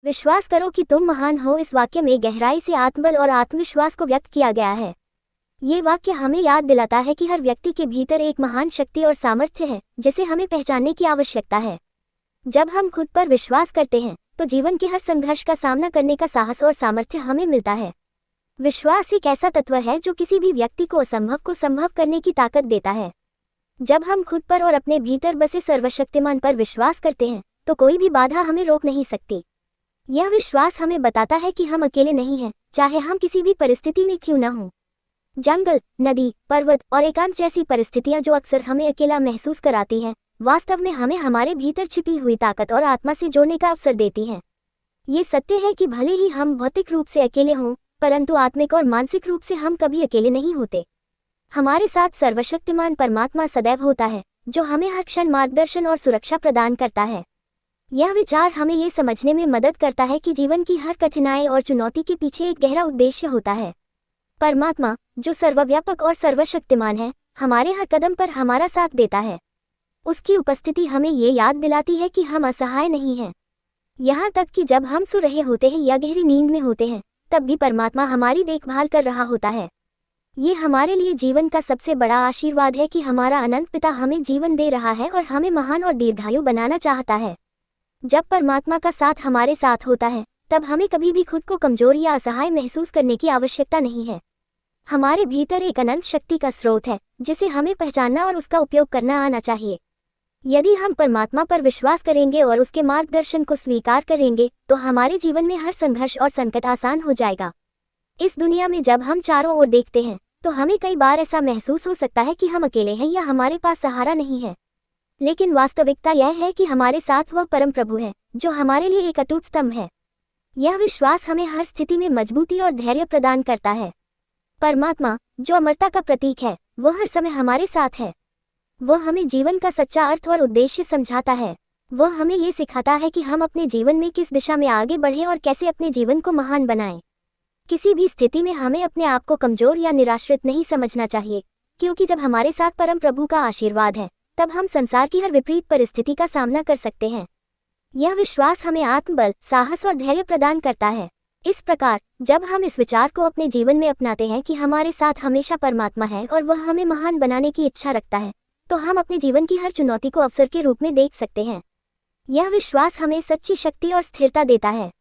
विश्वास करो कि तुम महान हो। इस वाक्य में गहराई से आत्मबल और आत्मविश्वास को व्यक्त किया गया है। ये वाक्य हमें याद दिलाता है कि हर व्यक्ति के भीतर एक महान शक्ति और सामर्थ्य है जिसे हमें पहचानने की आवश्यकता है। जब हम खुद पर विश्वास करते हैं तो जीवन के हर संघर्ष का सामना करने का साहस और सामर्थ्य हमें मिलता है। विश्वास एक ऐसा तत्व है जो किसी भी व्यक्ति को असंभव को संभव करने की ताकत देता है। जब हम खुद पर और अपने भीतर बसे सर्वशक्तिमान पर विश्वास करते हैं तो कोई भी बाधा हमें रोक नहीं सकती। यह विश्वास हमें बताता है कि हम अकेले नहीं हैं, चाहे हम किसी भी परिस्थिति में क्यों न हों। जंगल, नदी, पर्वत और एकांत जैसी परिस्थितियां जो अक्सर हमें अकेला महसूस कराती हैं, वास्तव में हमें हमारे भीतर छिपी हुई ताकत और आत्मा से जोड़ने का अवसर देती हैं। ये सत्य है कि भले ही हम भौतिक रूप से अकेले हों, परंतु आत्मिक और मानसिक रूप से हम कभी अकेले नहीं होते। हमारे साथ सर्वशक्तिमान परमात्मा सदैव होता है, जो हमें हर क्षण मार्गदर्शन और सुरक्षा प्रदान करता है। यह विचार हमें ये समझने में मदद करता है कि जीवन की हर कठिनाई और चुनौती के पीछे एक गहरा उद्देश्य होता है। परमात्मा, जो सर्वव्यापक और सर्वशक्तिमान है, हमारे हर कदम पर हमारा साथ देता है। उसकी उपस्थिति हमें ये याद दिलाती है कि हम असहाय नहीं हैं। यहाँ तक कि जब हम सो रहे होते हैं या गहरी नींद में होते हैं, तब भी परमात्मा हमारी देखभाल कर रहा होता है। ये हमारे लिए जीवन का सबसे बड़ा आशीर्वाद है कि हमारा अनंत पिता हमें जीवन दे रहा है और हमें महान और दीर्घायु बनाना चाहता है। जब परमात्मा का साथ हमारे साथ होता है, तब हमें कभी भी खुद को कमजोर या असहाय महसूस करने की आवश्यकता नहीं है। हमारे भीतर एक अनंत शक्ति का स्रोत है जिसे हमें पहचानना और उसका उपयोग करना आना चाहिए। यदि हम परमात्मा पर विश्वास करेंगे और उसके मार्गदर्शन को स्वीकार करेंगे तो हमारे जीवन में हर संघर्ष और संकट आसान हो जाएगा। इस दुनिया में जब हम चारों ओर देखते हैं तो हमें कई बार ऐसा महसूस हो सकता है कि हम अकेले हैं या हमारे पास सहारा नहीं है। लेकिन वास्तविकता यह है कि हमारे साथ वह परम प्रभु है जो हमारे लिए एक अटूट स्तंभ है। यह विश्वास हमें हर स्थिति में मजबूती और धैर्य प्रदान करता है। परमात्मा, जो अमरता का प्रतीक है, वह हर समय हमारे साथ है। वह हमें जीवन का सच्चा अर्थ और उद्देश्य समझाता है। वह हमें ये सिखाता है कि हम अपने जीवन में किस दिशा में आगे बढ़ें और कैसे अपने जीवन को महान बनाएं। किसी भी स्थिति में हमें अपने आप को कमजोर या निराश्रित नहीं समझना चाहिए, क्योंकि जब हमारे साथ परम प्रभु का आशीर्वाद है, तब हम संसार की हर विपरीत परिस्थिति का सामना कर सकते हैं। यह विश्वास हमें आत्मबल, साहस और धैर्य प्रदान करता है। इस प्रकार, जब हम इस विचार को अपने जीवन में अपनाते हैं कि हमारे साथ हमेशा परमात्मा है और वह हमें महान बनाने की इच्छा रखता है, तो हम अपने जीवन की हर चुनौती को अवसर के रूप में देख सकते हैं। यह विश्वास हमें सच्ची शक्ति और स्थिरता देता है।